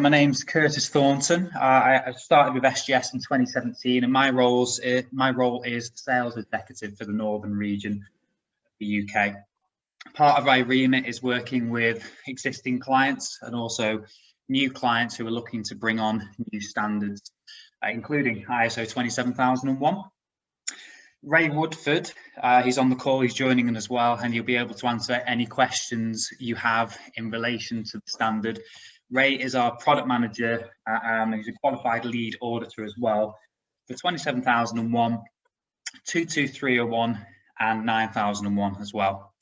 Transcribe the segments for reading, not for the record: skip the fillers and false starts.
My name's Curtis Thornton. I started with SGS in 2017, and my role is sales executive for the northern region of the UK. Part of my remit is working with existing clients and also new clients who are looking to bring on new standards, including ISO 27001. Ray Woodford, he's on the call, he's joining in as well, and he'll be able to answer any questions you have in relation to the standard. Ray is our product manager, and he's a qualified lead auditor as well for 27001, 22301 and 9001 as well.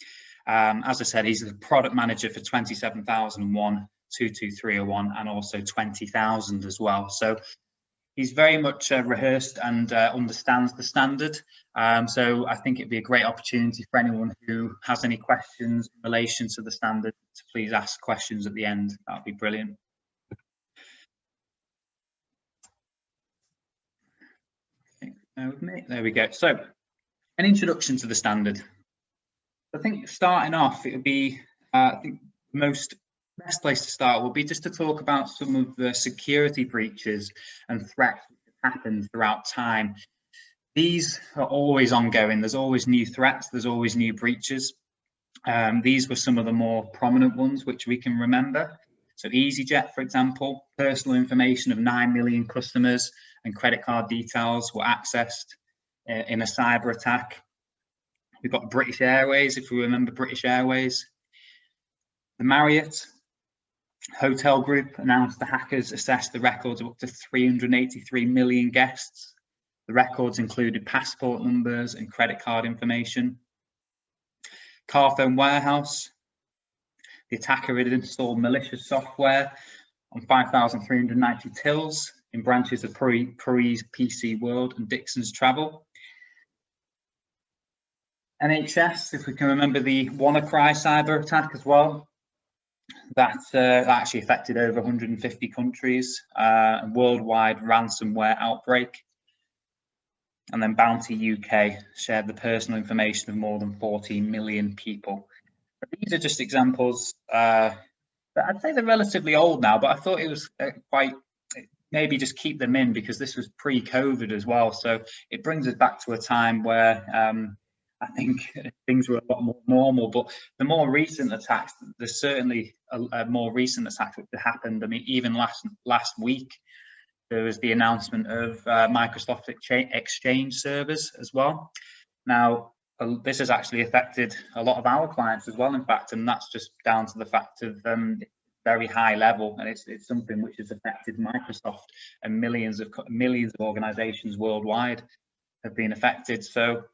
As I said, he's the product manager for 27001, 22301 and also 20,000 as well. So he's very much rehearsed and understands the standard. So I think it'd be a great opportunity for anyone who has any questions in relation to the standard to please ask questions at the end. That'd be brilliant. There we go. So an introduction to the standard. I think starting off, it would be, I think the best place to start will be just to talk about some of the security breaches and threats that happen throughout time. These are always ongoing. There's always new threats. There's always new breaches. These were some of the more prominent ones which we can remember. So EasyJet, for example, personal information of 9 million customers and credit card details were accessed in a cyber attack. We've got British Airways, if we remember British Airways. The Marriott Hotel Group announced the hackers assessed the records of up to 383 million guests. The records included passport numbers and credit card information. Carphone Warehouse, the attacker had installed malicious software on 5,390 tills in branches of Paris PC World and Dixon's Travel. NHS, if we can remember the WannaCry cyber attack as well, that actually affected over 150 countries, a worldwide ransomware outbreak. And then Bounty UK shared the personal information of more than 14 million people. But these are just examples that I'd say they're relatively old now, but I thought it was quite, maybe just keep them in because this was pre-COVID as well. So it brings us back to a time where I think things were a lot more normal, but the more recent attacks, there's certainly a more recent attack that happened. I mean, even last week, there was the announcement of Microsoft Exchange servers as well. Now, this has actually affected a lot of our clients as well, in fact, and that's just down to the fact of very high level, and it's something which has affected Microsoft, and millions of organizations worldwide have been affected. So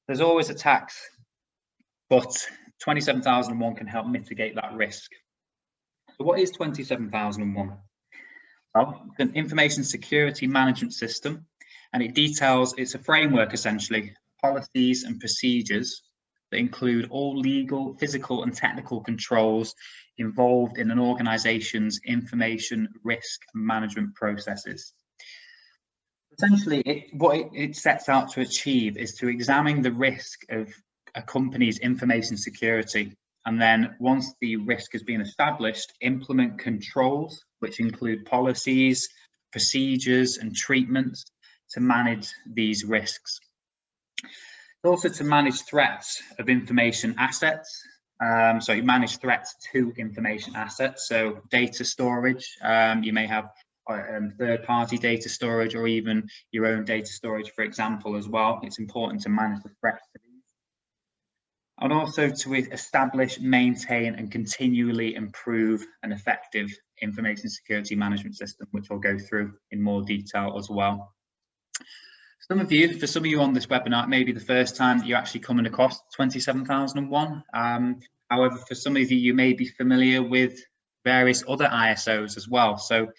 there's always attacks, but 27001 can help mitigate that risk. So what is 27001? Well, it's an information security management system, and it's a framework essentially, policies and procedures that include all legal, physical and technical controls involved in an organization's information risk management processes. Essentially, what it sets out to achieve is to examine the risk of a company's information security, and then once the risk has been established, implement controls, which include policies, procedures and treatments to manage these risks. Also to manage threats of information assets. So you manage threats to information assets, so data storage. You may have third-party data storage or even your own data storage, for example, as well. It's important to manage the threats to these. And also to establish, maintain and continually improve an effective information security management system, which I'll go through in more detail as well. For some of you on this webinar, it may be the first time that you're actually coming across 27001. However, for some of you, you may be familiar with various other ISOs as well. So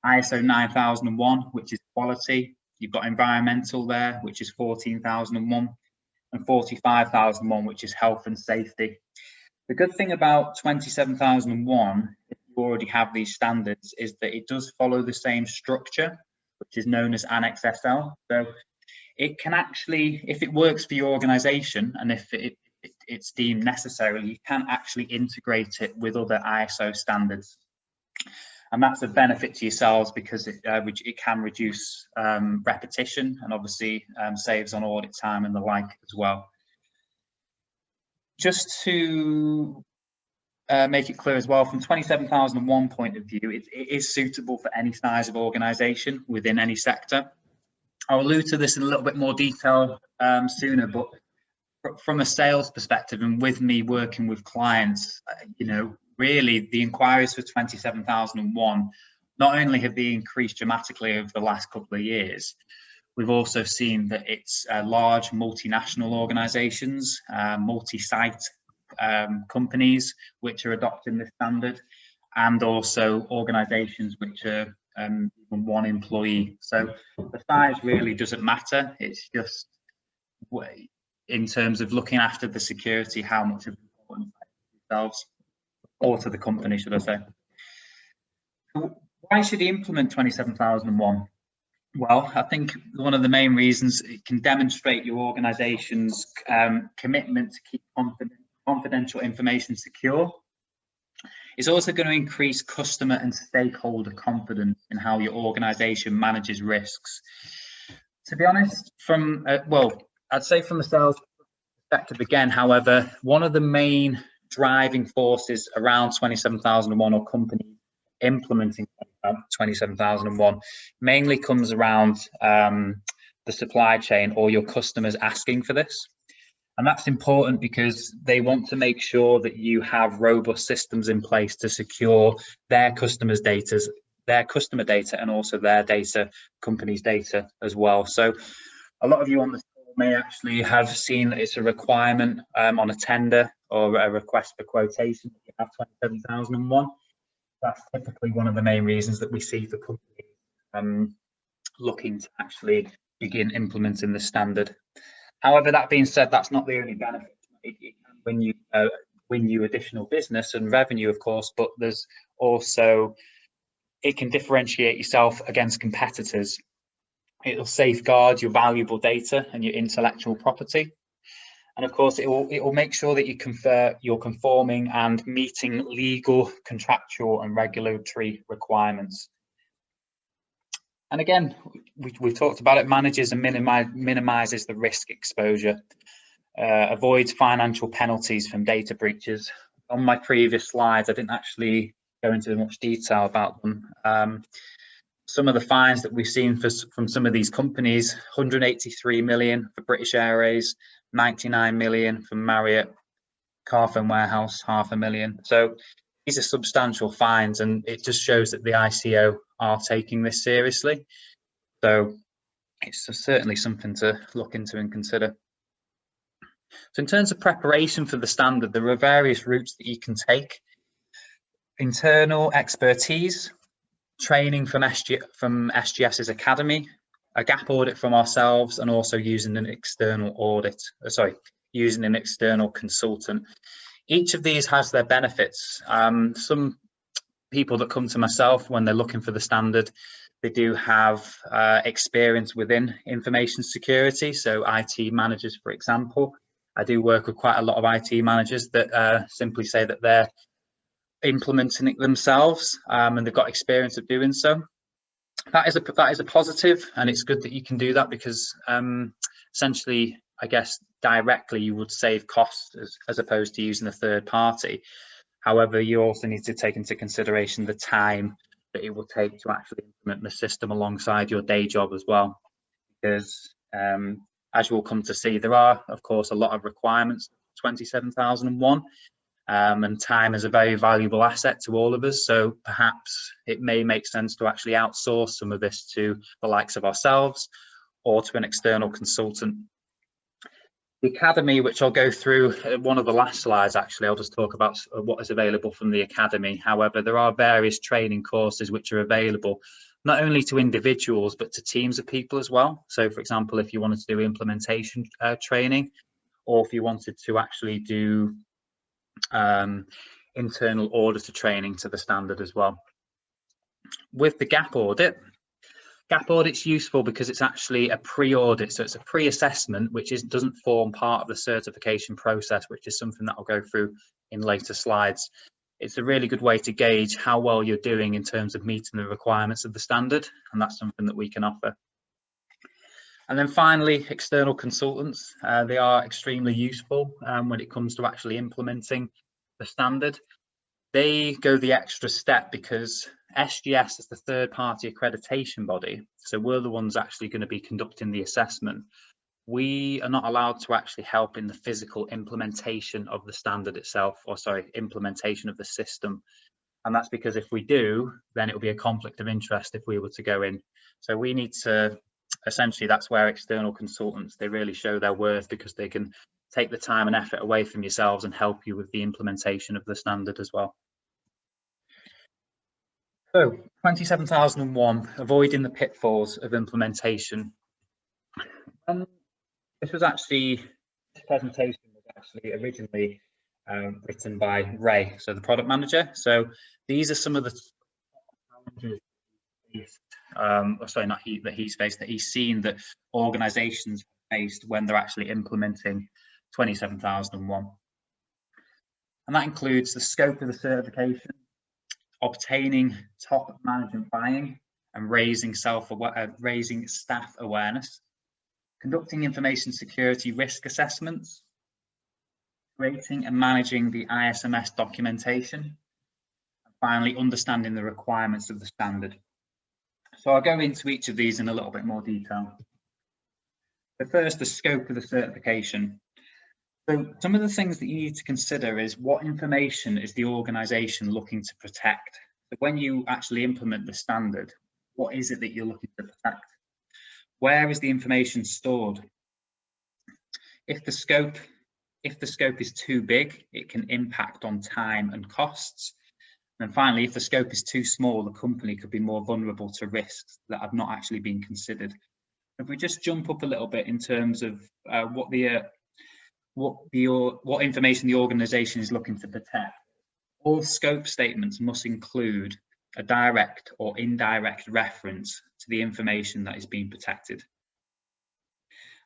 ISO 9001, which is quality. You've got environmental there, which is 14001, and 45001, which is health and safety. The good thing about 27001, if you already have these standards, is that it does follow the same structure, which is known as Annex SL. So it can actually, if it works for your organization and if it's deemed necessary, you can actually integrate it with other ISO standards. And that's a benefit to yourselves because it can reduce repetition and obviously saves on audit time and the like as well. Just to make it clear as well, from 27001 point of view, it is suitable for any size of organisation within any sector. I'll allude to this in a little bit more detail sooner, but from a sales perspective and with me working with clients, really the inquiries for 27001 not only have they increased dramatically over the last couple of years, we've also seen that it's large multinational organisations, multi-site companies which are adopting this standard, and also organisations which are even one employee. So the size really doesn't matter. It's just in terms of looking after the security, how much of importance to themselves or to the company, should I say. So why should you implement 27001? Well, I think one of the main reasons, it can demonstrate your organisation's commitment to keep confidential information secure. It's also going to increase customer and stakeholder confidence in how your organisation manages risks. To be honest, I'd say from a sales perspective again, however, one of the main driving forces around 27001 or companies implementing 27001 mainly comes around the supply chain or your customers asking for this. And that's important because they want to make sure that you have robust systems in place to secure their customers' data, their customer data, and also their data, company's data as well. So a lot of you on the call may actually have seen that it's a requirement on a tender or a request for quotation that you have 27001. That's typically one of the main reasons that we see for companies looking to actually begin implementing the standard. However, that being said, that's not the only benefit. It can win you additional business and revenue, of course, but there's also, it can differentiate yourself against competitors. It'll safeguard your valuable data and your intellectual property. And of course, it will make sure that you're conforming and meeting legal, contractual and regulatory requirements. And again, we've talked about it, manages and minimizes the risk exposure, avoids financial penalties from data breaches. On my previous slides, I didn't actually go into much detail about them. Some of the fines that we've seen from some of these companies, 183 million for British Airways, 99 million from Marriott, Carphone Warehouse, 500,000. So these are substantial fines, and it just shows that the ICO are taking this seriously. So it's certainly something to look into and consider. So in terms of preparation for the standard, there are various routes that you can take. Internal expertise, training from SGS's Academy, a gap audit from ourselves, and also using an external using an external consultant. Each of these has their benefits. Some people that come to myself when they're looking for the standard, they do have experience within information security. So IT managers, for example, I do work with quite a lot of IT managers that simply say that they're implementing it themselves and they've got experience of doing so. That is a positive, and it's good that you can do that because essentially, I guess directly you would save costs as opposed to using a third party. However, you also need to take into consideration the time that it will take to actually implement the system alongside your day job as well, because as you will come to see, there are of course a lot of requirements 27001. And time is a very valuable asset to all of us. So perhaps it may make sense to actually outsource some of this to the likes of ourselves or to an external consultant. The Academy, which I'll go through one of the last slides, actually, I'll just talk about what is available from the Academy. However, there are various training courses which are available not only to individuals, but to teams of people as well. So for example, if you wanted to do implementation training, or if you wanted to actually do internal auditor training to the standard as well. With the gap audit's useful because it's actually a pre-audit, so it's a pre-assessment which doesn't form part of the certification process, which is something that I'll go through in later slides. it's a really good way to gauge how well you're doing in terms of meeting the requirements of the standard, and that's something that we can offer. And then finally, external consultants. They are extremely useful when it comes to actually implementing the standard. They go the extra step because SGS is the third-party accreditation body, so we're the ones actually going to be conducting the assessment. We are not allowed to actually help in the physical implementation of the standard itself, or sorry, implementation of the system. And that's because if we do, then it will be a conflict of interest if we were to go in. So we need to, essentially, that's where external consultants, they really show their worth, because they can take the time and effort away from yourselves and help you with the implementation of the standard as well. So 27001, avoiding the pitfalls of implementation. This presentation was actually originally written by Ray, so the product manager. So these are some of the challenges that he's faced, that he's seen that organizations faced when they're actually implementing 27001. And that includes the scope of the certification, obtaining top management buy-in and raising staff awareness, conducting information security risk assessments, creating and managing the ISMS documentation, and finally understanding the requirements of the standard. So I'll go into each of these in a little bit more detail. But first, the scope of the certification. So some of the things that you need to consider is what information is the organisation looking to protect. So when you actually implement the standard, what is it that you're looking to protect? Where is the information stored? If the scope is too big, it can impact on time and costs. And finally, if the scope is too small, the company could be more vulnerable to risks that have not actually been considered. If we just jump up a little bit in terms of what information the organisation is looking to protect, all scope statements must include a direct or indirect reference to the information that is being protected.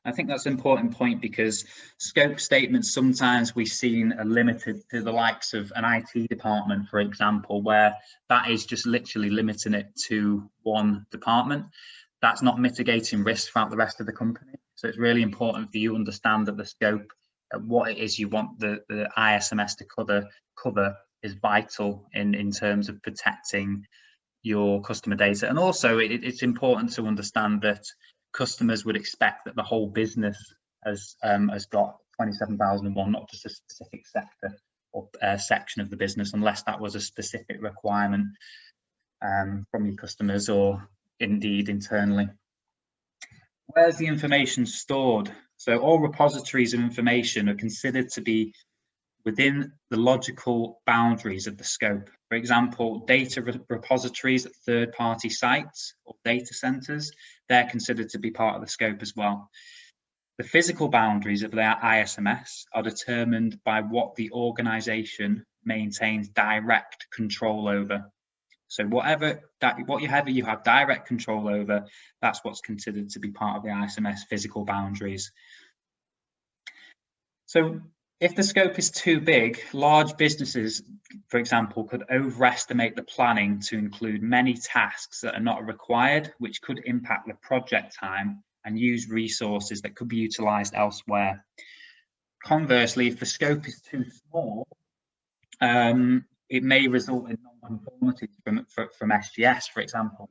I think that's an important point, because scope statements sometimes we've seen are limited to the likes of an IT department, for example, where that is just literally limiting it to one department. That's not mitigating risk throughout the rest of the company. So it's really important for you to understand that the scope, what it is you want the ISMS to cover is vital in terms of protecting your customer data. And also it's important to understand that customers would expect that the whole business has got 27001, not just a specific sector or section of the business, unless that was a specific requirement from your customers or indeed internally. Where's the information stored? So all repositories of information are considered to be within the logical boundaries of the scope. For example, data repositories at third-party sites or data centers, they're considered to be part of the scope as well. The physical boundaries of their ISMS are determined by what the organization maintains direct control over. So whatever you have direct control over, that's what's considered to be part of the ISMS physical boundaries. So if the scope is too big, large businesses, for example, could overestimate the planning to include many tasks that are not required, which could impact the project time and use resources that could be utilized elsewhere. Conversely, if the scope is too small, it may result in non-conformity from SGS, for example.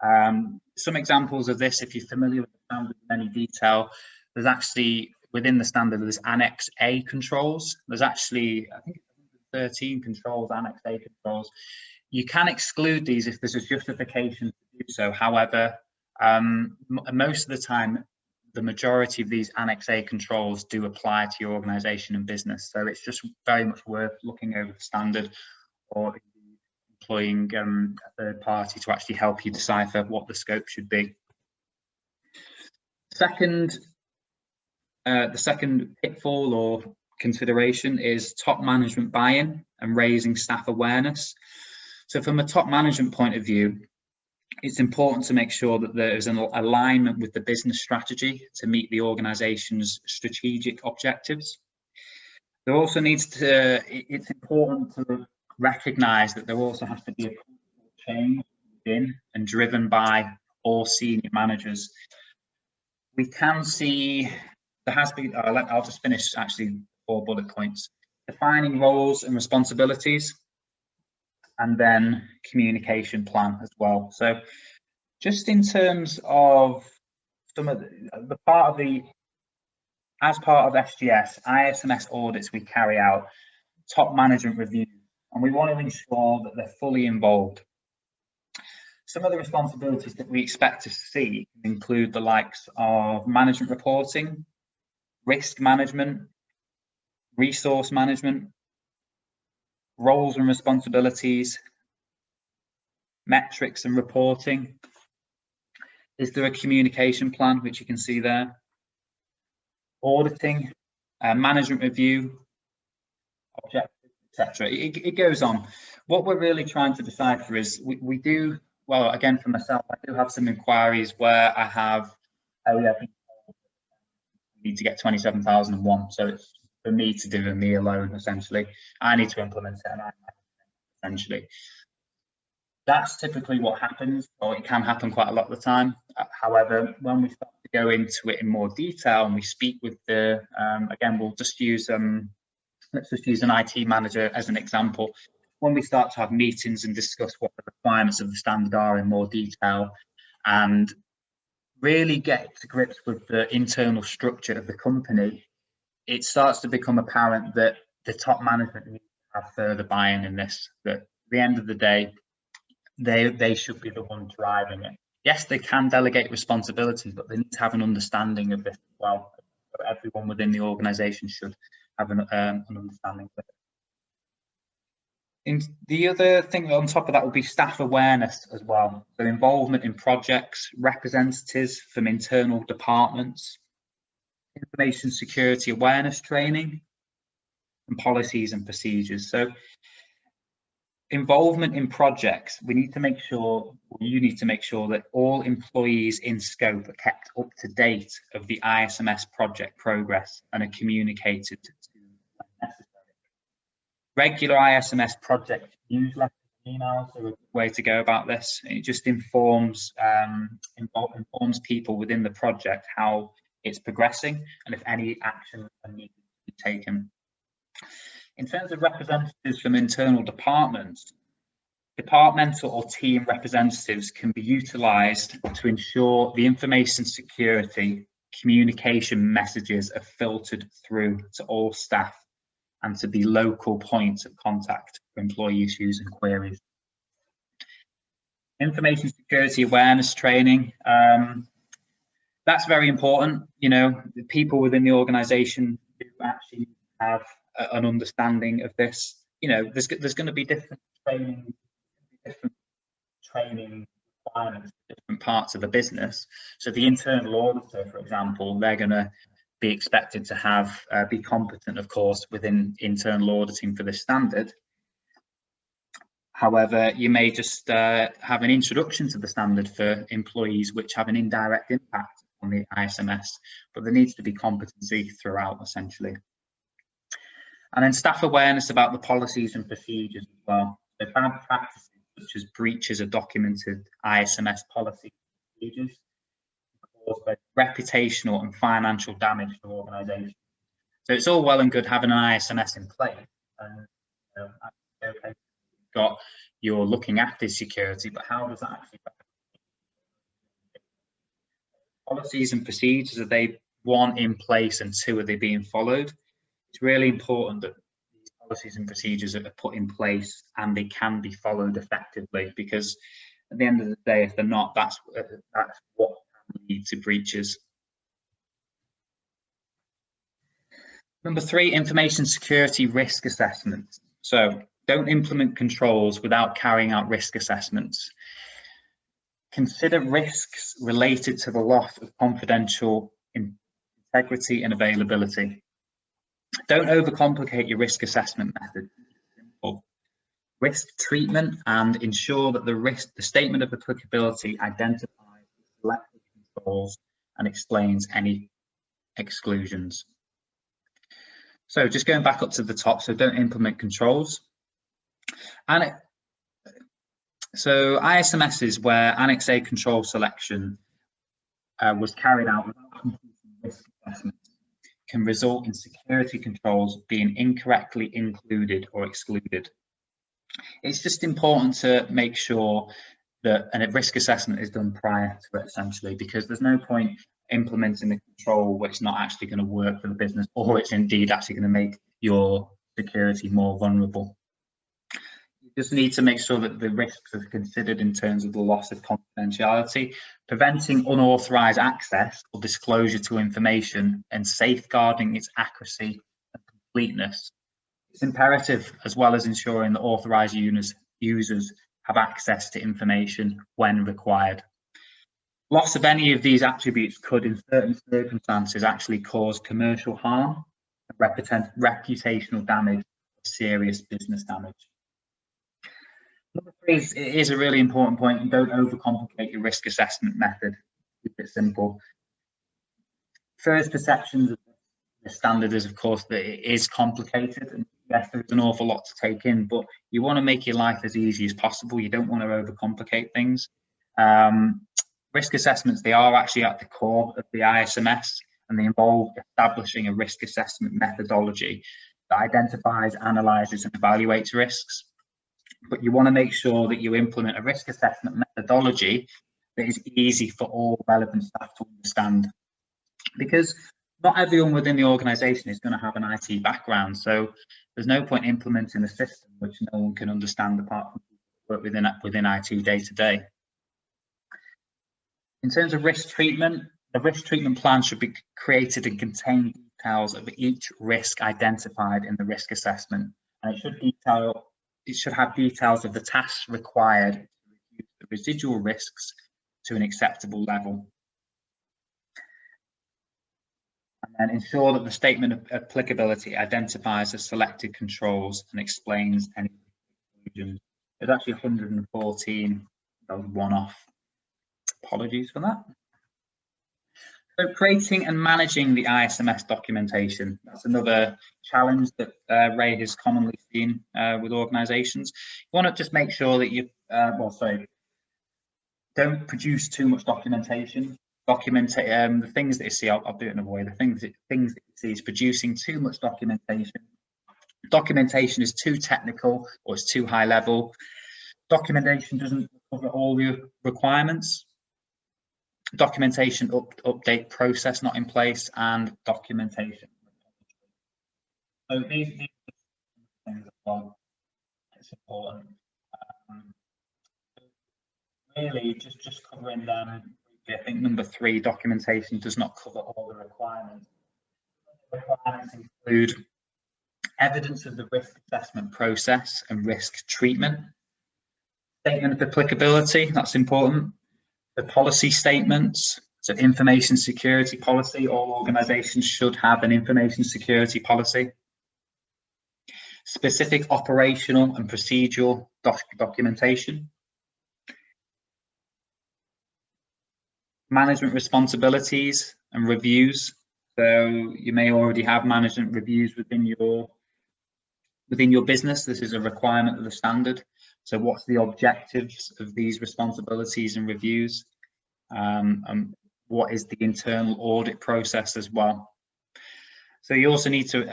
Some examples of this, if you're familiar with the standard in any detail, there's actually, within the standard, there's Annex A controls. There's actually, I think, 13 controls, Annex A controls. You can exclude these if there's a justification to do so. However, most of the time, the majority of these Annex A controls do apply to your organisation and business. So it's just very much worth looking over the standard or employing a third party to actually help you decipher what the scope should be. The second pitfall or consideration is top management buy-in and raising staff awareness. So from a top management point of view, it's important to make sure that there is an alignment with the business strategy to meet the organization's strategic objectives. There also it's important to recognise that there also has to be a change within and driven by all senior managers. We can see there has been, I'll just finish actually 4 bullet points. Defining roles and responsibilities, and then communication plan as well. So just in terms of some of the part of the, as part of SGS, ISMS audits we carry out, top management reviews, and we want to ensure that they're fully involved. Some of the responsibilities that we expect to see include the likes of management reporting, risk management, resource management, roles and responsibilities, metrics and reporting. Is there a communication plan, which you can see there? Auditing, management review, objectives, etc. It goes on. What we're really trying to decipher is we do, well, again, for myself, I do have some inquiries where I have, oh yeah, we need to get 27,001. So it's for me to do and me alone, essentially. I need to implement it, and essentially. That's typically what happens, or it can happen quite a lot of the time. However, when we start to go into it in more detail and we speak with the, again, we'll just use, let's just use an IT manager as an example. When we start to have meetings and discuss what the requirements of the standard are in more detail and really get to grips with the internal structure of the company, it starts to become apparent that the top management needs to have further buy-in in this, that at the end of the day, they should be the one driving it. Yes, they can delegate responsibilities, but they need to have an understanding of this as well. So everyone within the organisation should have an understanding of it. And the other thing on top of that would be staff awareness as well. So involvement in projects, representatives from internal departments, information security awareness training, and policies and procedures. So involvement in projects, we need to make sure, or you need to make sure that all employees in scope are kept up to date of the ISMS project progress and are communicated to when necessary. Regular ISMS project newsletters and emails are a good way to go about this. It just informs people within the project how it's progressing and if any action are needed to be taken. In terms of representatives from internal departments, departmental or team representatives can be utilised to ensure the information security communication messages are filtered through to all staff and to be local points of contact for employee issues and queries. Information security awareness training, that's very important. You know, the people within the organisation do actually have an understanding of this. You know, there's going to be different training requirements for different parts of the business. So the internal auditor, for example, they're going to be expected to have be competent, of course, within internal auditing for this standard. However, you may just have an introduction to the standard for employees which have an indirect impact on the ISMS, but there needs to be competency throughout, essentially. And then staff awareness about the policies and procedures as well. So bad practices such as breaches of documented ISMS policies and procedures cause both reputational and financial damage to organisations. So it's all well and good having an ISMS in place, and you know, okay, you're looking after security, but how does that actually affect policies and procedures? Are they, one, in place, and two, are they being followed? It's really important that these policies and procedures are put in place and they can be followed effectively, because at the end of the day, if they're not, that's what can lead to breaches. Number 3, information security risk assessments. So don't implement controls without carrying out risk assessments. Consider risks related to the loss of confidential integrity and availability. Don't overcomplicate your risk assessment method. Simple. Risk treatment, and ensure that the statement of applicability identifies the selected controls and explains any exclusions. So just going back up to the top, so don't implement controls. And so ISMSs where Annex A control selection was carried out without completing risk assessment can result in security controls being incorrectly included or excluded. It's just important to make sure that a risk assessment is done prior to it, essentially, because there's no point implementing the control which not actually going to work for the business, or it's indeed actually going to make your security more vulnerable. You just need to make sure that the risks are considered in terms of the loss of confidentiality, preventing unauthorized access or disclosure to information, and safeguarding its accuracy and completeness. It's imperative, as well as ensuring that authorized users have access to information when required. Loss of any of these attributes could, in certain circumstances, actually cause commercial harm, reputational damage, or serious business damage. Number three is a really important point, and don't overcomplicate your risk assessment method. Keep it simple. First perceptions of the standard is, of course, that it is complicated, and yes, there's an awful lot to take in, but you want to make your life as easy as possible. You don't want to overcomplicate things. Risk assessments, they are actually at the core of the ISMS, and they involve establishing a risk assessment methodology that identifies, analyzes, and evaluates risks. But you want to make sure that you implement a risk assessment methodology that is easy for all relevant staff to understand, because not everyone within the organisation is going to have an IT background, so there's no point implementing a system which no one can understand apart from work within IT day to day. In terms of risk treatment, the risk treatment plan should be created and contain details of each risk identified in the risk assessment, and it should have details of the tasks required to reduce the residual risks to an acceptable level. And then ensure that the statement of applicability identifies the selected controls and explains any exclusions. There's actually 114, that was one-off. Apologies for that. So creating and managing the ISMS documentation, that's another challenge that Ray has commonly seen with organisations. You want to just make sure that you, don't produce too much documentation. The things that you see, I'll do it in a way, the things that you see is producing too much documentation. Documentation is too technical or it's too high level. Documentation doesn't cover all the requirements. Documentation update process not in place, and documentation. So these things as well, it's important. Really, just covering them. I think number 3, documentation does not cover all the requirements. The requirements include evidence of the risk assessment process and risk treatment, statement of applicability, that's important. The policy statements, so information security policy, all organisations should have an information security policy. Specific operational and procedural documentation. Management responsibilities and reviews. So you may already have management reviews within your business. This is a requirement of the standard. So what's the objectives of these responsibilities and reviews? And what is the internal audit process as well? So you also need to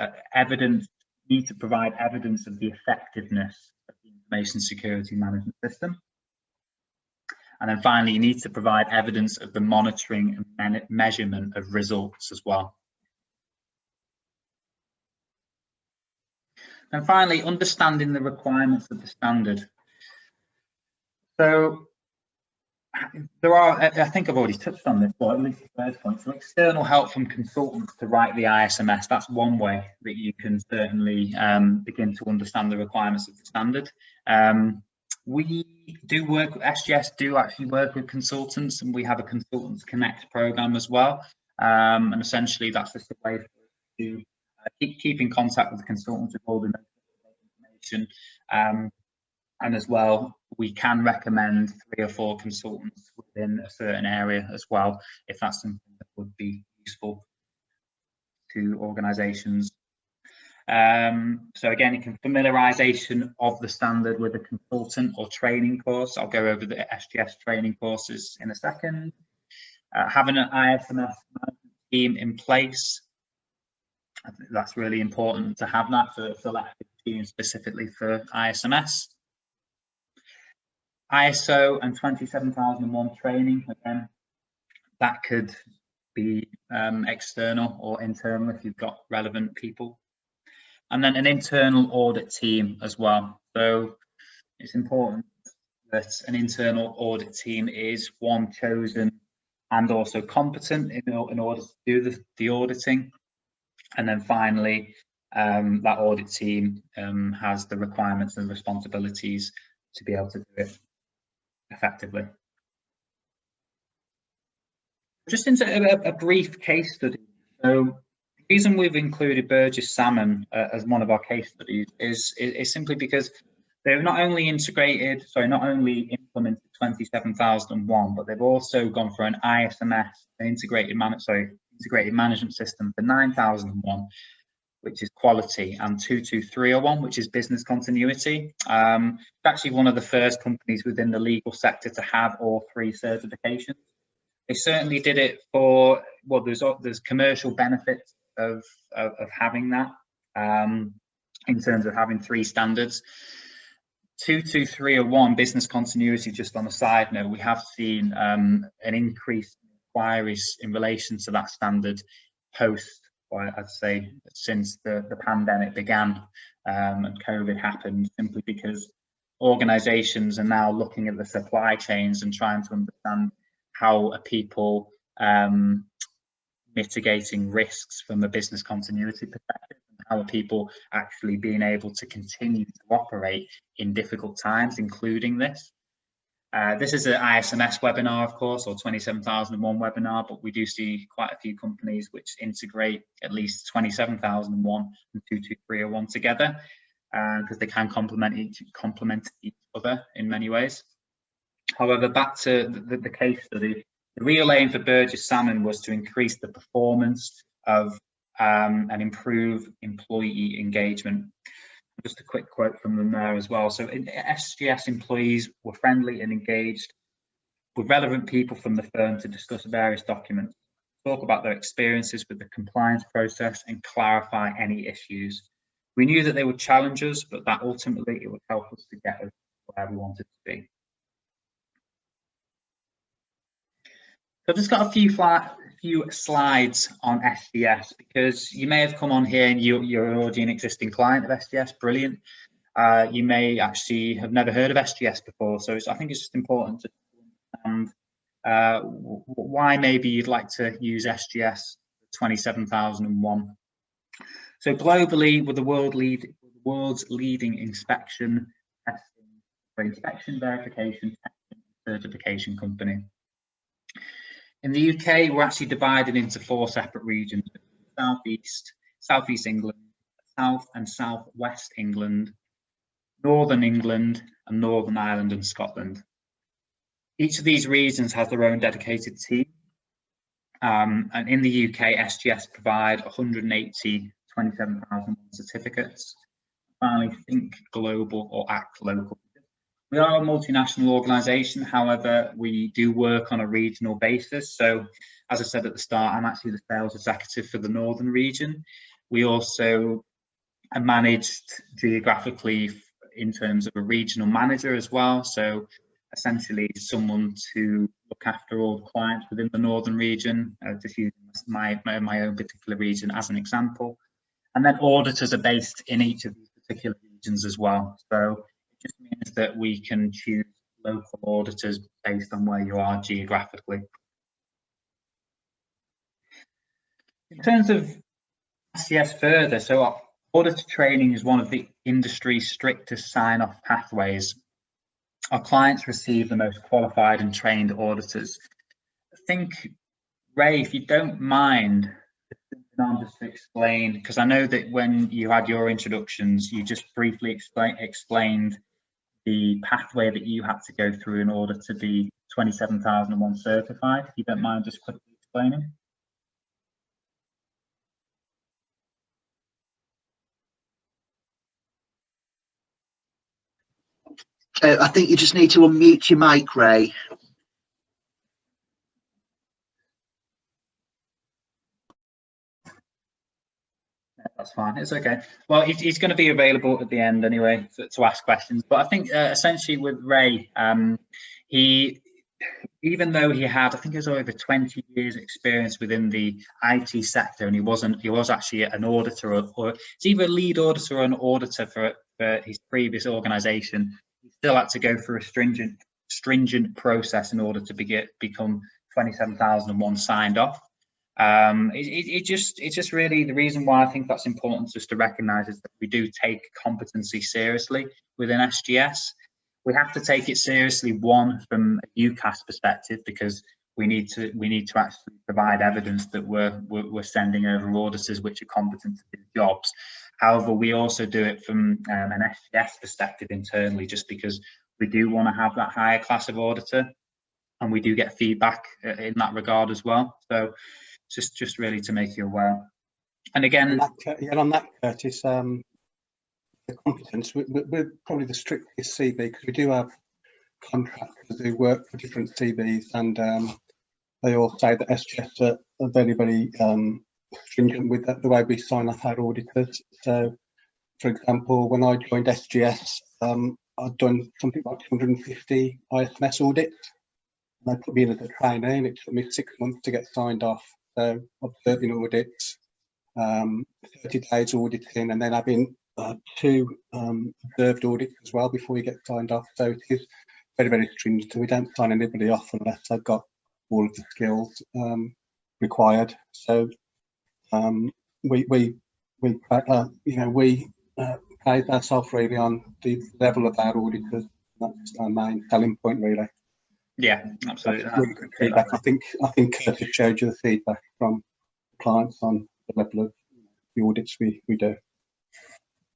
provide evidence of the effectiveness of the information security management system. And then finally, you need to provide evidence of the monitoring and measurement of results as well. And finally, understanding the requirements of the standard. So there are, I think I've already touched on this, but at least the first point. So external help from consultants to write the ISMS, that's one way that you can certainly begin to understand the requirements of the standard. We do work, SGS do actually work with consultants, and we have a Consultants Connect program as well. And essentially that's just a way to keep in contact with the consultants with all the information. And as well, we can recommend 3 or 4 consultants within a certain area as well, if that's something that would be useful to organisations. So again, it can familiarization of the standard with a consultant or training course. I'll go over the SGS training courses in a second. Having an ISMS team in place. I think that's really important to have that for selected teams specifically for ISMS. ISO and 27001 training, again, that could be external or internal if you've got relevant people. And then an internal audit team as well. So it's important that an internal audit team is one chosen and also competent in order to do the auditing. And then finally, that audit team has the requirements and responsibilities to be able to do it effectively. Just into a brief case study. So the reason we've included Burgess Salmon as one of our case studies is simply because they've not only implemented 27001, but they've also gone for an ISMS, an integrated management system for 9001, which is quality, and 22301, which is business continuity. It's actually one of the first companies within the legal sector to have all three certifications. They certainly did it for, well, there's commercial benefits of having that in terms of having three standards. 22301, business continuity, just on a side note, we have seen an increase in inquiries in relation to that standard post, well, I'd say, since the pandemic began and COVID happened, simply because organisations are now looking at the supply chains and trying to understand how are people mitigating risks from a business continuity perspective, and how are people actually being able to continue to operate in difficult times, including this. This is an ISMS webinar, of course, or 27001 webinar, but we do see quite a few companies which integrate at least 27001 and 22301 together, because they can complement each other in many ways. However, back to the case study, the real aim for Burgess Salmon was to increase the performance of and improve employee engagement. Just a quick quote from them there as well. So SGS employees were friendly and engaged with relevant people from the firm to discuss various documents, talk about their experiences with the compliance process, and clarify any issues. We knew that they would challenge us, but that ultimately it would help us to get us where we wanted to be. So I've just got a few slides on SGS, because you may have come on here and you're already an existing client of SGS, brilliant. You may actually have never heard of SGS before, so I think it's just important to understand why maybe you'd like to use SGS 27001. So globally, we're the world's leading inspection, testing, verification, testing, certification company. In the UK, we're actually divided into 4 separate regions: Southeast England, South and Southwest England, Northern England, and Northern Ireland and Scotland. Each of these regions has their own dedicated team. And in the UK, SGS provide 180 27001 certificates. Finally, think global or act local. We are a multinational organisation, however, we do work on a regional basis. So, as I said at the start, I'm actually the sales executive for the Northern region. We also are managed geographically in terms of a regional manager as well. So, essentially, someone to look after all the clients within the Northern region, just using my own particular region as an example. And then auditors are based in each of these particular regions as well. So, just means that we can choose local auditors based on where you are geographically. In terms of SGS further, so our auditor training is one of the industry's strictest sign-off pathways. Our clients receive the most qualified and trained auditors. I think, Ray, if you don't mind, just to explain, because I know that when you had your introductions, you just briefly explained the pathway that you had to go through in order to be 27001 certified. If you don't mind just quickly explaining. I think you just need to unmute your mic, Ray. That's fine. It's okay. Well, he's going to be available at the end anyway to ask questions. But I think essentially with Ray, he, even though he had, I think it was over 20 years experience within the IT sector, and he was actually an auditor, or it's either a lead auditor or an auditor for his previous organisation. He still had to go through a stringent process in order to become 27001 signed off. It's just really the reason why I think that's important just to recognise is that we do take competency seriously within SGS. We have to take it seriously, one, from a Ucas perspective, because we need to actually provide evidence that we're sending over auditors which are competent to do jobs. However, we also do it from an SGS perspective internally, just because we do want to have that higher class of auditor, and we do get feedback in that regard as well. So just really to make you aware. And again, on that, Curtis, the competence, we're probably the strictest CB, because we do have contractors who work for different CBs, and they all say that SGS are very, very stringent with the way we sign off our auditors. So, for example, when I joined SGS, I'd done something like 250 ISMS audits. They put me in as a trainee, and it took me 6 months to get signed off. So observing audits, 30 days auditing, and then having 2 observed audits as well before you get signed off. So it is very, very stringent. So we don't sign anybody off unless they've got all of the skills required. So we pride ourselves really on the level of our auditors. That's our main selling point, really. Yeah, absolutely. That's really good feedback. I think Curtis showed you the feedback from clients on the level of the audits we do.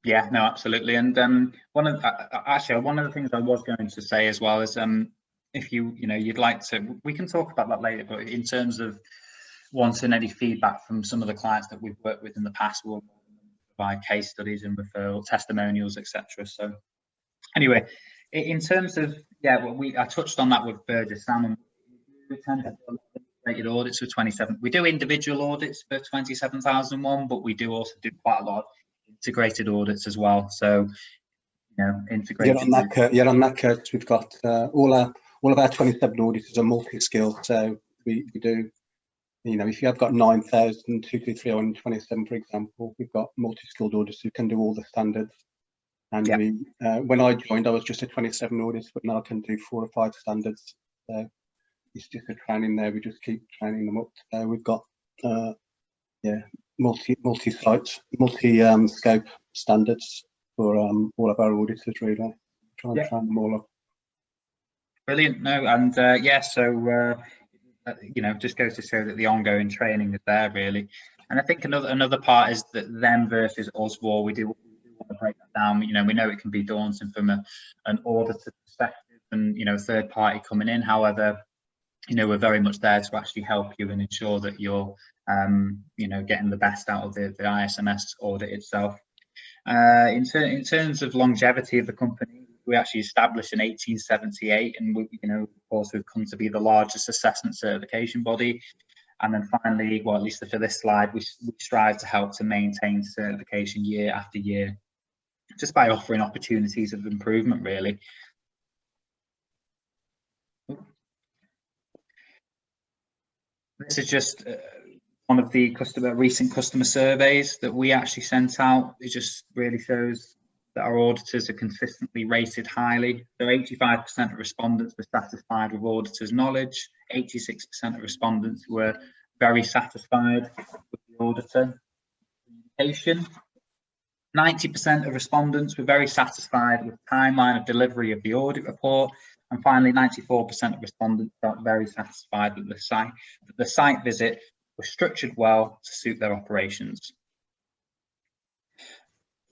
Yeah, no, absolutely. And one of the things I was going to say as well is if you'd like to, we can talk about that later. But in terms of wanting any feedback from some of the clients that we've worked with in the past, we'll provide case studies and referral testimonials, etc. So anyway, in terms of I touched on that with Burgess Salmon. We tend to do integrated audits for 27. We do individual audits for 27001, but we do also do quite a lot of integrated audits as well. So integrated. Yeah, on that, Kurt, we've got all of our 27 auditors are multi-skilled. So we do. If you have got 9,223 for example, we've got multi-skilled auditors who can do all the standards. And when I joined, I was just a 27 audits, but now I can do 4 or 5 standards. So it's just a training there. We just keep training them up. We've got multi-site, multi-scope standards for all of our auditors. Really, try and train them all up. Brilliant. No, and just goes to show that the ongoing training is there really. And I think another part is that them versus us war. We do want to break that down. We know it can be daunting from an auditor perspective, and a third party coming in. However, we're very much there to actually help you and ensure that you're getting the best out of the ISMS audit itself. In terms of longevity of the company, we actually established in 1878, and of course we've come to be the largest assessment certification body. And then finally, well, at least for this slide, we strive to help to maintain certification year after year, just by offering opportunities of improvement, really. This is just one of the recent customer surveys that we actually sent out. It just really shows that our auditors are consistently rated highly. So 85% of respondents were satisfied with auditors' knowledge. 86% of respondents were very satisfied with the auditor communication. 90% of respondents were very satisfied with the timeline of delivery of the audit report. And finally, 94% of respondents felt very satisfied that the site visit was structured well to suit their operations.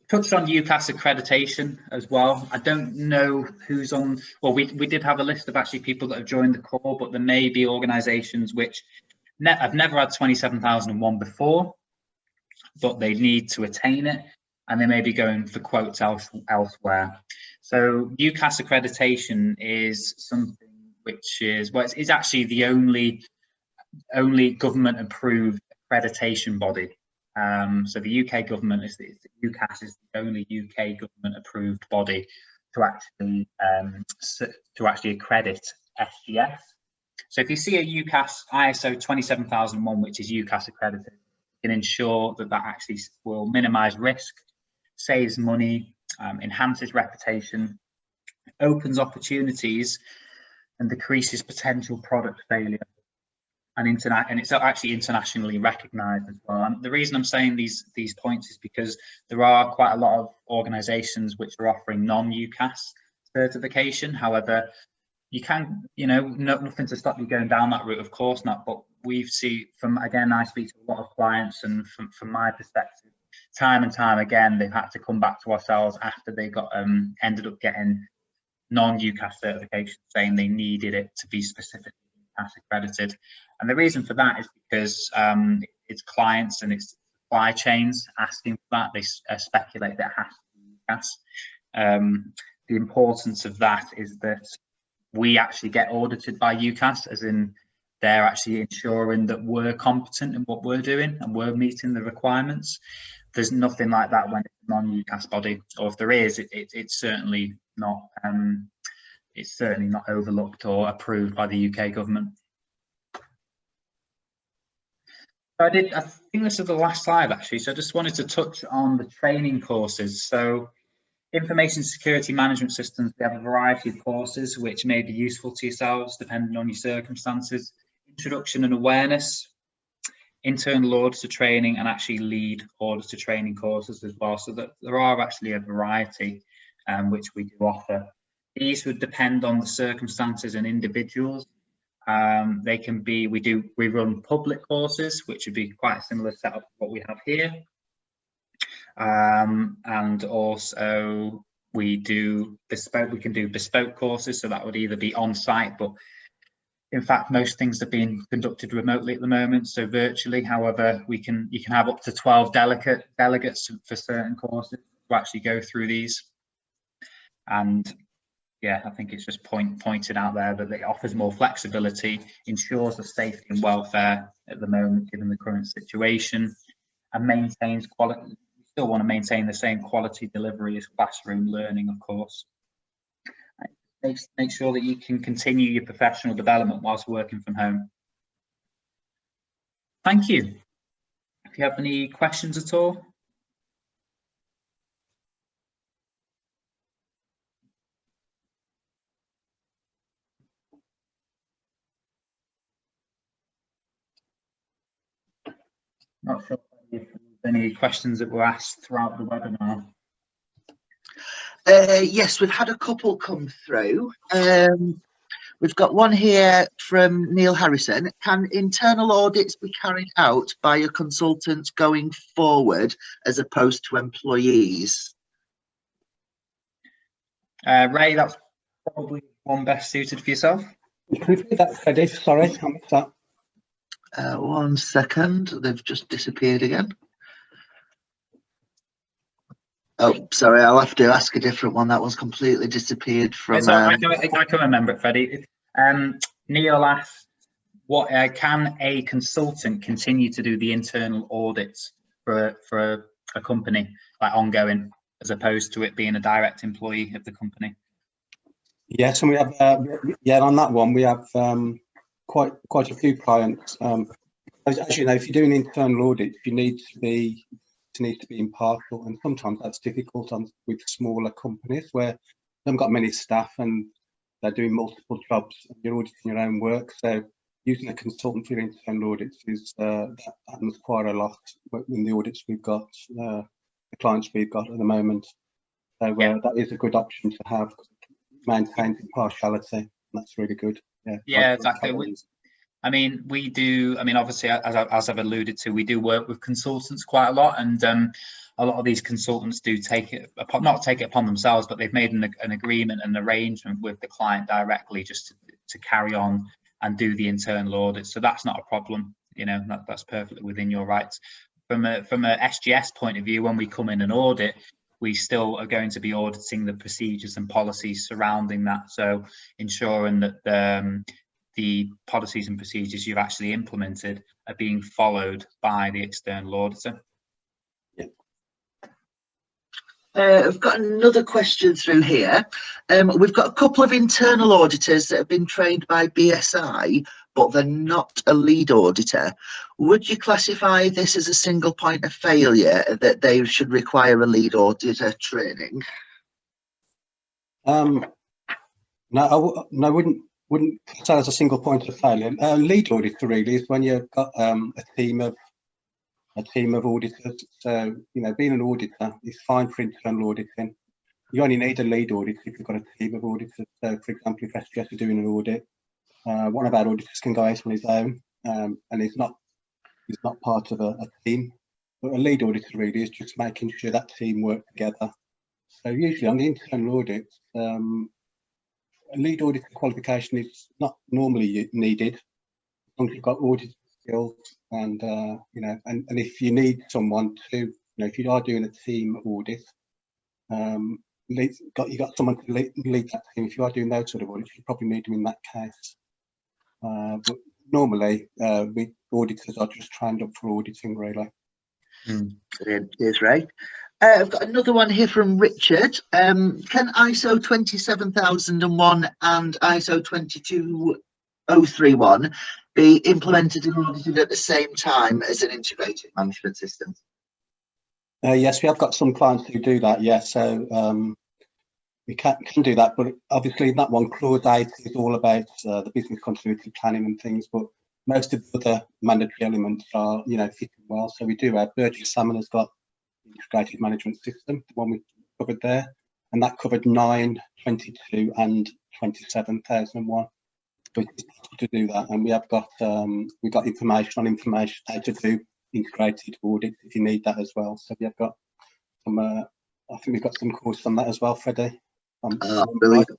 Touched on Ucas Accreditation as well. I don't know who's on, well, we did have a list of actually people that have joined the call, but there may be organisations which have never had 27001 before, but they need to attain it. and they may be going for quotes elsewhere. So Ucas Accreditation is something which is, well, it's actually the only government approved accreditation body. So the UK government UCAS is the only UK government approved body to actually accredit SGS. So if you see a Ucas ISO 27001, which is Ucas accredited, you can ensure that actually will minimise risk, saves money, enhances reputation, opens opportunities, and decreases potential product failure. And it's actually internationally recognised as well. And the reason I'm saying these points is because there are quite a lot of organisations which are offering non-UCAS certification. However, you can, nothing to stop you going down that route, of course not. But we've seen I speak to a lot of clients, and from my perspective, time and time again, they've had to come back to ourselves after they got ended up getting non-UCAS certification, saying they needed it to be specifically UCAS accredited. And the reason for that is because it's clients and it's supply chains asking for that. They speculate that it has to be UCAS. The importance of that is that we actually get audited by UCAS, as in they're actually ensuring that we're competent in what we're doing and we're meeting the requirements. There's nothing like that when it's a non-UCAS body, or if there is, it's certainly not. It's certainly not overlooked or approved by the UK government. I think this is the last slide actually, so I just wanted to touch on the training courses. So information security management systems, we have a variety of courses which may be useful to yourselves depending on your circumstances. Introduction and awareness, internal auditor training, and actually lead auditor training courses as well. So that there are actually a variety which we do offer. These would depend on the circumstances and individuals. They can be, we run public courses, which would be quite a similar setup to what we have here. And also we can do bespoke courses, so that would either be on site, but in fact most things are being conducted remotely at the moment, so virtually. However, you can have up to 12 delegates for certain courses to actually go through these. And yeah, I think it's just pointed out there that it offers more flexibility, ensures the safety and welfare at the moment given the current situation, and maintains quality. We still want to maintain the same quality delivery as classroom learning, of course. Make sure that you can continue your professional development whilst working from home. Thank you. If you have any questions at all. Not sure if there's any questions that were asked throughout the webinar. Yes, we've had a couple come through. We've got one here from Neil Harrison. Can internal audits be carried out by a consultant going forward as opposed to employees? Ray, that's probably one best suited for yourself. Can you repeat that, Freddie? Sorry, I missed that. 1 second, they've just disappeared again. Oh, sorry, I'll have to ask a different one. That one's completely disappeared from. I can remember it, Freddie. Neil asked, can a consultant continue to do the internal audits for a company, like ongoing, as opposed to it being a direct employee of the company? Yes, and we have, on that one, we have quite a few clients. As you know, if you're doing internal audits, you need to be impartial, and sometimes that's difficult with smaller companies where they haven't got many staff and they're doing multiple jobs and you're auditing your own work. So using a consultant for your internal audits is that happens quite a lot in the audits we've got, the clients we've got at the moment. So that is a good option to have, maintains impartiality, and that's really good. Yeah, exactly. I mean, we do. I mean, obviously, as I've alluded to, we do work with consultants quite a lot, and a lot of these consultants do not take it upon themselves, but they've made an agreement, an arrangement with the client directly, just to carry on and do the internal audit. So that's not a problem. You know, that's perfectly within your rights. from a SGS point of view, when we come in and audit, we still are going to be auditing the procedures and policies surrounding that. So ensuring that the policies and procedures you've actually implemented are being followed by the external auditor. I've got another question through here. We've got a couple of internal auditors that have been trained by BSI, but they're not a lead auditor. Would you classify this as a single point of failure, that they should require a lead auditor training? No, I wouldn't say as a single point of failure. Lead auditor really is when you've got a team of auditors. So, you know, being an auditor is fine for internal auditing. You only need a lead auditor if you've got a team of auditors. So, for example, if SGS are doing an audit, one of our auditors can go out on his own, and he's not part of a team. But a lead auditor really is just making sure that team work together. So usually on the internal audits, a lead auditor qualification is not normally needed, as long as you've got audit skills, and you know, and if you need someone to, you know, if you are doing a team audit, you got someone to lead that team. If you are doing those sort of audits, you probably need them in that case. But normally, we auditors are just trained up for auditing, really. Brilliant. Cheers, Ray. I've got another one here from Richard. Can ISO 27001 and ISO 22031 be implemented and audited at the same time as an integrated management system? Yes, we have got some clients who do that. Yes, so we can do that, but obviously that one, clause 8, is all about the business continuity planning and things. But most of the other mandatory elements are, you know, fitting well. So we do have Burgess Salmon has got integrated management system, the one we covered there, and that covered 9, 22 and 27001. So it's possible to do that, and we have got we've got information how to do integrated audit if you need that as well. So we have got some I think we've got some courses on that as well, Freddie. Brilliant.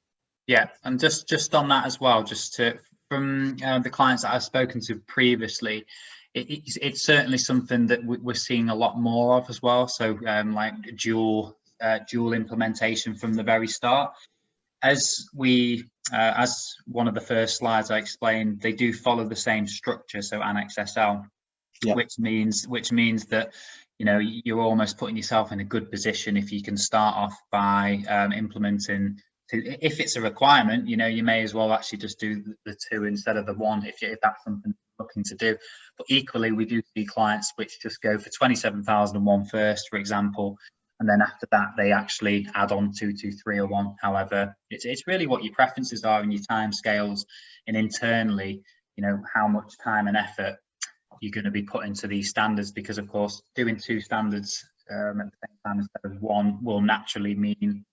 Yeah, and just on that as well, just to from the clients that I've spoken to previously, it's certainly something that we're seeing a lot more of as well. So like dual implementation from the very start. As one of the first slides I explained, they do follow the same structure, so Annex SL, yeah. which means that, you know, you're almost putting yourself in a good position if you can start off by implementing. If it's a requirement, you know, you may as well actually just do the 2 instead of the 1 if that's something you're looking to do. But equally, we do see clients which just go for 27001 first, for example, and then after that they actually add on 22301. However, it's really what your preferences are and your time scales, and internally, you know, how much time and effort you're going to be put into these standards, because of course doing 2 standards at the same time instead of 1 will naturally mean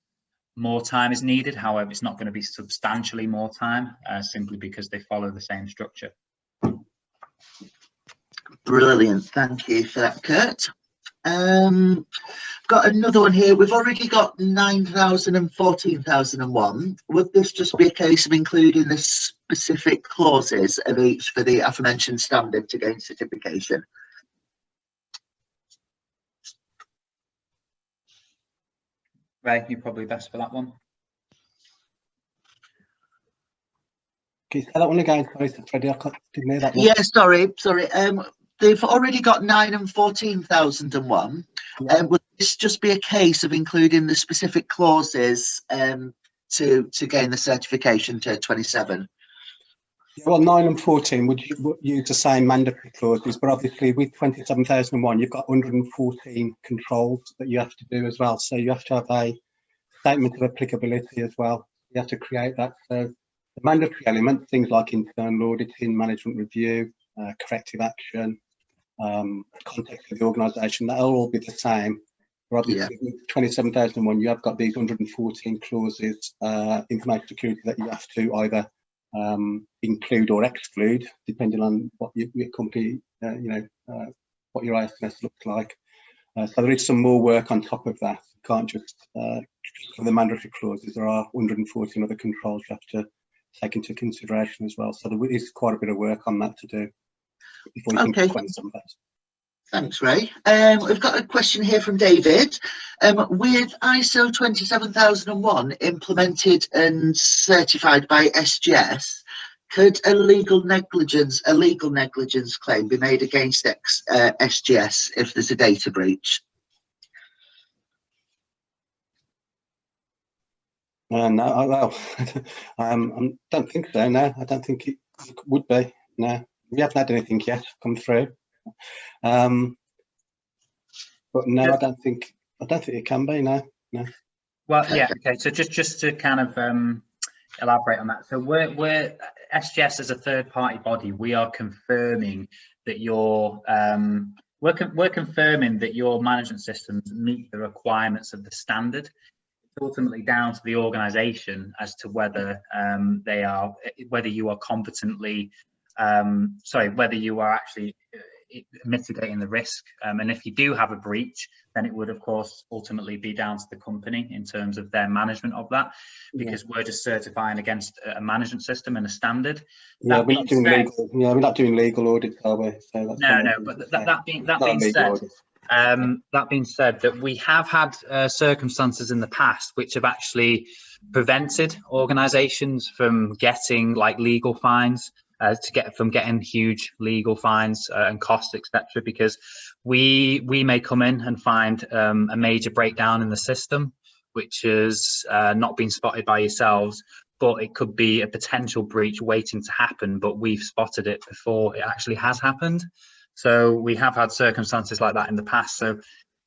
more time is needed. However, it's not going to be substantially more time, simply because they follow the same structure. Brilliant, thank you for that, Kurt. Got another one here. We've already got 9000 and 14001. Would this just be a case of including the specific clauses of each for the aforementioned standard to gain certification? Ray, you're probably best for that one. Can you say that one again, Freddie? I didn't hear that one. Yeah, sorry. They've already got 9 and 14001. Yeah. Would this just be a case of including the specific clauses to gain the certification to 27? Well, 9 and 14 would use the same mandatory clauses, but obviously with 27001, you've got 114 controls that you have to do as well. So you have to have a statement of applicability as well. You have to create that. So the mandatory elements, things like internal auditing, management review, corrective action, context of the organisation, that'll all be the same. But obviously with 27001, you have got these 114 clauses, information security, that you have to either include or exclude, depending on what your company, what your ISMS looks like. So there is some more work on top of that. You can't just for the mandatory clauses. There are 114 other controls you have to take into consideration as well. So there is quite a bit of work on that to do before you can get 27,000. Thanks, Ray. We've got a question here from David. With ISO 27001 implemented and certified by SGS, could a legal negligence claim be made against SGS if there's a data breach? No, well, I don't think so. No, I don't think it would be. No, we haven't had anything yet come through. But no, I don't think it can be. No. Well, yeah. Okay. So just to kind of elaborate on that. So we're SGS as a third-party body. We are confirming that we're confirming that your management systems meet the requirements of the standard. Ultimately down to the organisation as to whether whether you are competently whether you are actually mitigating the risk, and if you do have a breach, then it would of course ultimately be down to the company in terms of their management of that, because we're just certifying against a management system and a standard. Yeah, we're not doing legal audits, are we? So that's no, but that being said, that we have had circumstances in the past which have actually prevented organisations from getting like legal fines, from getting huge legal fines and costs, etc. Because we may come in and find a major breakdown in the system, which has not been spotted by yourselves, but it could be a potential breach waiting to happen, but we've spotted it before it actually has happened. So we have had circumstances like that in the past. So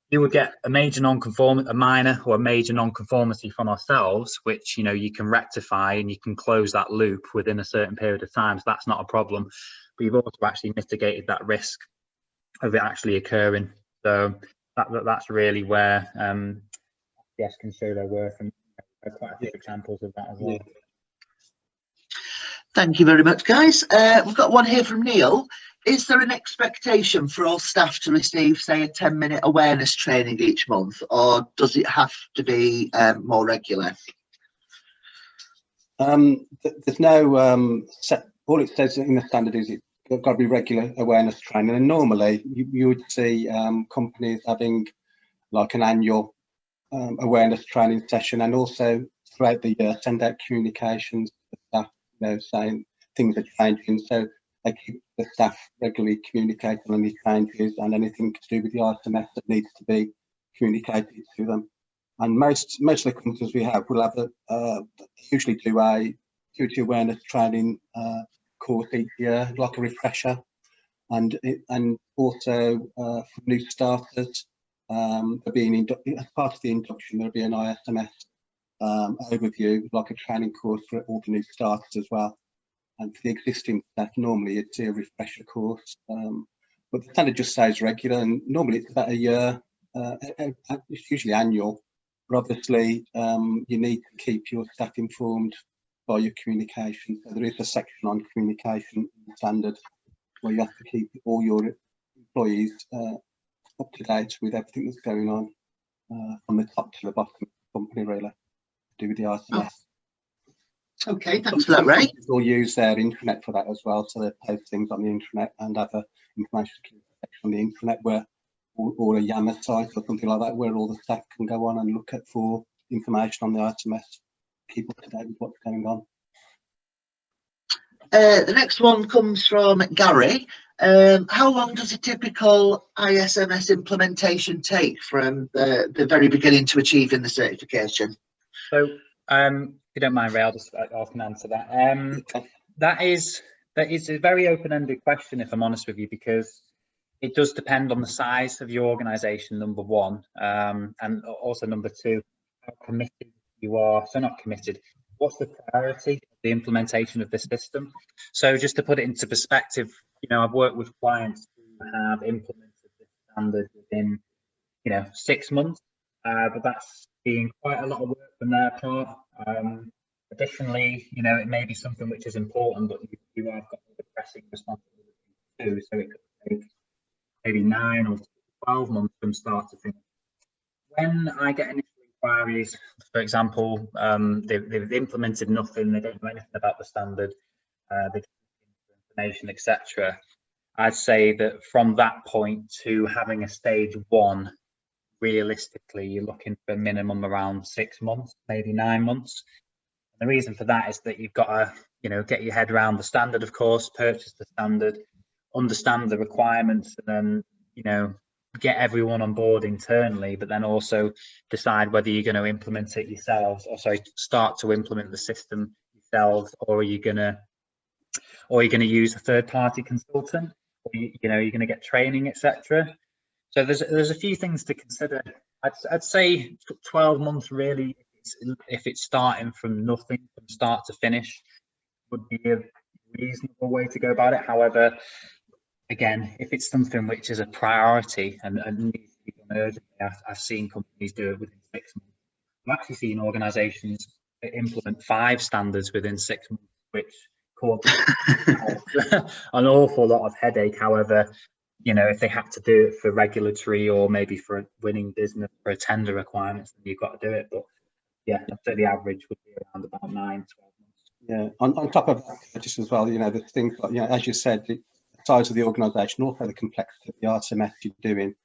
you would get a major non-conformity, a minor or a major non-conformity from ourselves, which you can rectify and you can close that loop within a certain period of time. So that's not a problem. But you've also actually mitigated that risk of it actually occurring. So that's really where yes, can show their worth, and quite a few examples of that as well. Thank you very much, guys. We've got one here from Neil. Is there an expectation for all staff to receive, say, a 10-minute awareness training each month, or does it have to be more regular? There's no set. All it says in the standard is it's got to be regular awareness training, and normally you would see companies having like an annual awareness training session, and also throughout the year send out communications to staff, saying things are changing. So they keep the staff regularly communicating on any changes and anything to do with the ISMS that needs to be communicated to them. And most of the companies we have will have usually do a duty awareness training course each year, like a refresher, and also for new starters, there'll be as part of the induction there'll be an ISMS overview, like a training course for all the new starters as well. And for the existing staff, normally it's a refresher course, but the standard just says regular, and normally it's about a year. It's usually annual, but obviously you need to keep your staff informed by your communication. So there is a section on communication in the standard where you have to keep all your employees up to date with everything that's going on from the top to the bottom of the company, really, to do with the ISMS. Okay, thanks for that, Ray. We'll use their intranet for that as well, so they post things on the intranet and have an information section on the intranet where, or a Yammer site or something like that, where all the staff can go on and look at for information on the ISMS, keep up to date with what's going on. The next one comes from Gary. How long does a typical ISMS implementation take from the very beginning to achieving the certification? So, if you don't mind, Ray, I can answer that. That is a very open-ended question, if I'm honest with you, because it does depend on the size of your organisation, number one, and also number two, how committed you are. So not committed. What's the priority of the implementation of the system? So just to put it into perspective, I've worked with clients who have implemented this standard within, 6 months, but that's being quite a lot of work from their part. Additionally, it may be something which is important, but you have got the pressing responsibility too. So it could take maybe 9 or 12 months from start to finish. When I get initial inquiries, for example, they've implemented nothing, they don't know anything about the standard, they don't know information, etc. I'd say that from that point to having a stage 1, realistically, you're looking for a minimum around 6 months, maybe 9 months. And the reason for that is that you've got to, you know, get your head around the standard, of course, purchase the standard, understand the requirements, and then, you know, get everyone on board internally, but then also decide whether you're going to implement it yourselves, or sorry, start to implement the system yourselves, or are you going to use a third-party consultant, or you know, you're going to get training, etc. So there's a few things to consider. I'd say 12 months really, if it's starting from nothing, from start to finish, would be a reasonable way to go about it. However, again, if it's something which is a priority and needs to be done urgently, I've seen companies do it within 6 months. I've actually seen organisations implement 5 standards within 6 months, which causes an awful lot of headache. However, you know, if they have to do it for regulatory or maybe for a winning business for a tender requirements, then you've got to do it. But yeah, I'd say the average would be around about 9-12 months. Yeah, on top of that, just as well, you know, the things like, you know, as you said, the size of the organisation, also the complexity of the ISMS you're doing.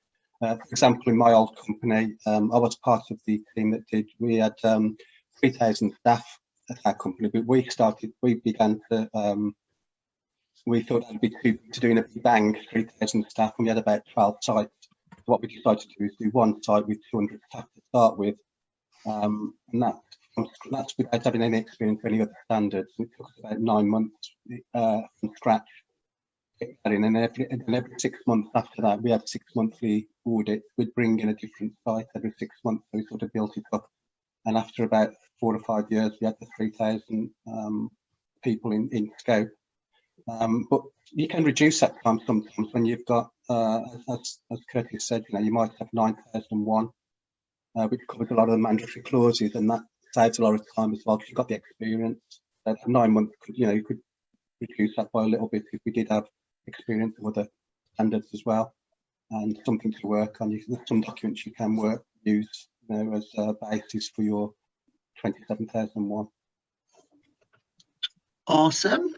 For example, in my old company, I was part of the team that we had 3,000 staff at our company, but we began to, we thought it would be too big to do in a big bang, 3,000 staff, and we had about 12 sites. So what we decided to do is do one site with 200 staff to start with, and that's without having any experience of any other standards. It took us about 9 months from scratch. And then every 6 months after that, we had 6 monthly audits. We'd bring in a different site every 6 months, so we sort of built it up. And after about 4 or 5 years, we had the 3,000 people in scope. But you can reduce that time sometimes when you've got, as Curtis said, you know, you might have 9001, which covers a lot of the mandatory clauses, and that saves a lot of time as well because you've got the experience. 9 months, you know, you could reduce that by a little bit if we did have experience of other standards as well, and something to work on. Some documents you can use, you know, as a basis for your 27001. Awesome.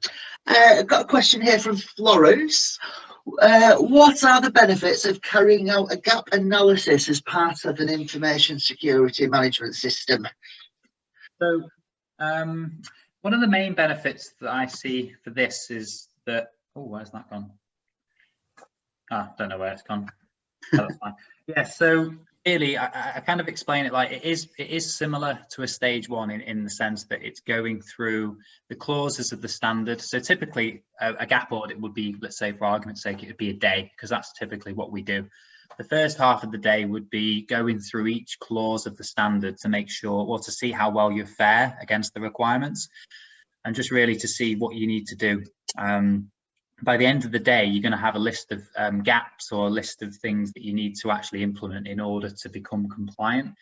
I've got a question here from Florence. What are the benefits of carrying out a gap analysis as part of an information security management system? So one of the main benefits that I see for this is that, oh, where's that gone? Don't know where it's gone. Oh, that's fine. Yeah, so really, I kind of explain it like it is similar to a stage 1 in the sense that it's going through the clauses of the standard. So typically a gap audit would be, let's say for argument's sake, it would be a day, because that's typically what we do. The first half of the day would be going through each clause of the standard to make sure, or to see how well you fare against the requirements, and just really to see what you need to do. By the end of the day, you're going to have a list of gaps or a list of things that you need to actually implement in order to become compliant.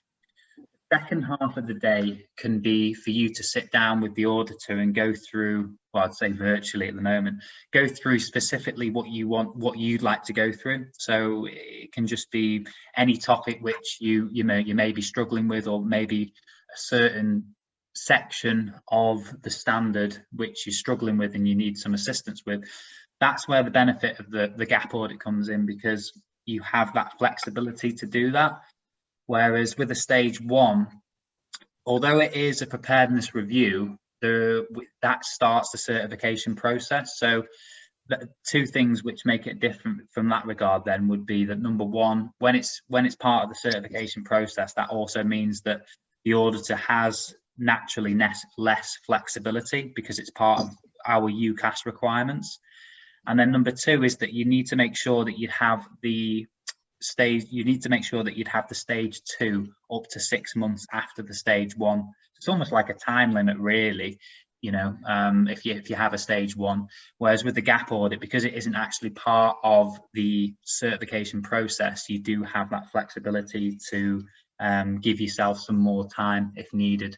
The second half of the day can be for you to sit down with the auditor and go through, well, I'd say virtually at the moment, go through specifically what you want, what you'd like to go through. So it can just be any topic which you may be struggling with, or maybe a certain section of the standard which you're struggling with and you need some assistance with. That's where the benefit of the gap audit comes in, because you have that flexibility to do that. Whereas with a stage 1, although it is a preparedness review, that starts the certification process. So the 2 things which make it different from that regard then would be that, number 1, when it's part of the certification process, that also means that the auditor has naturally less flexibility because it's part of our Ucas requirements. And then number 2 is that you need to make sure that you'd have the stage 2 up to 6 months after the stage 1. It's almost like a time limit, really, you know, if you have a stage 1. Whereas with the gap audit, because it isn't actually part of the certification process, you do have that flexibility to give yourself some more time if needed.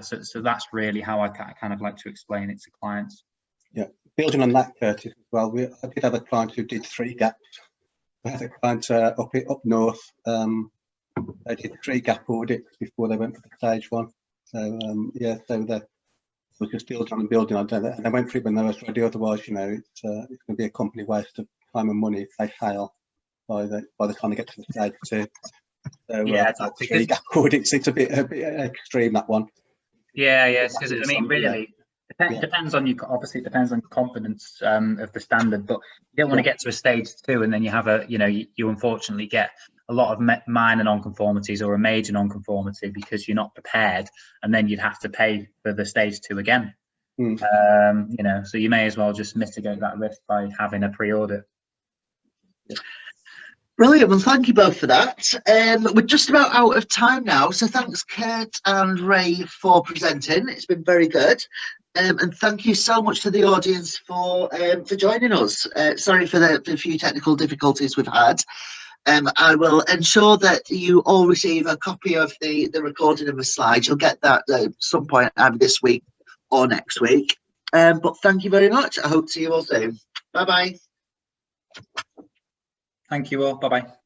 So that's really how I kind of like to explain it to clients. Yeah, building on that, Curtis, as well, I did have a client who did 3 gaps. We had a client up north. They did 3 gap audits before they went for the stage 1. So yeah, so that was just building on and building on that, and they went through it when they were ready. Otherwise, you know, it's going to be a company waste of time and money if they fail by the time they get to the stage 2. So Yeah, that's because really good. It's a bit extreme, that one. yeah, because I mean, Something, really, depends on you. Obviously, it depends on your confidence of the standard, but you don't want to get to a stage 2 and then you have you unfortunately get a lot of minor non-conformities or a major non-conformity because you're not prepared, and then you'd have to pay for the stage 2 again. So you may as well just mitigate that risk by having a pre-audit. Brilliant. Well, thank you both for that. We're just about out of time now, so thanks Kurt and Ray for presenting. It's been very good. And thank you so much to the audience for joining us. Sorry for the few technical difficulties we've had. I will ensure that you all receive a copy of the recording of the slides. You'll get that at some point either this week or next week. But thank you very much. I hope to see you all soon. Bye-bye. Thank you all. Bye-bye.